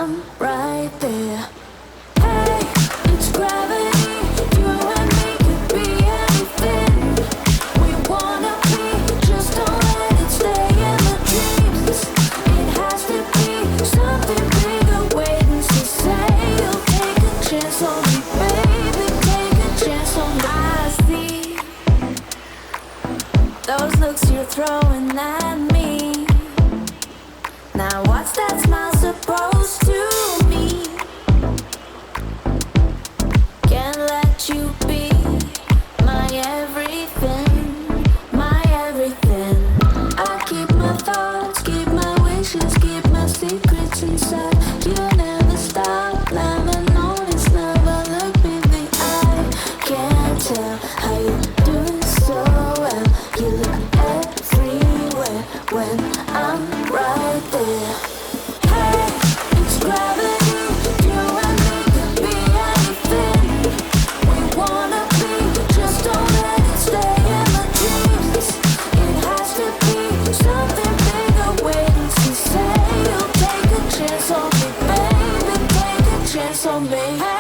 I'm right there. Hey, it's gravity. You and me could be anything we wanna be. Just don't let it stay in the dreams. It has to be something bigger. Wait and see. Say you'll take a chance on me, baby. Take a chance on me. I see those looks you're throwing at me. Now what's that smile supposed to mean? Can't let you be my everything, my everything. I keep my thoughts, keep my wishes, keep my secrets inside. You never stop, lemon on it's never look me in the eye. Can't tell how you do it so well. You look everywhere when I'm right there. Hey, it's gravity. You and me could be anything we wanna be. Just don't let it stay in the dreams. It has to be something bigger. Wait and see. Say you'll take a chance on me, baby. Take a chance on me.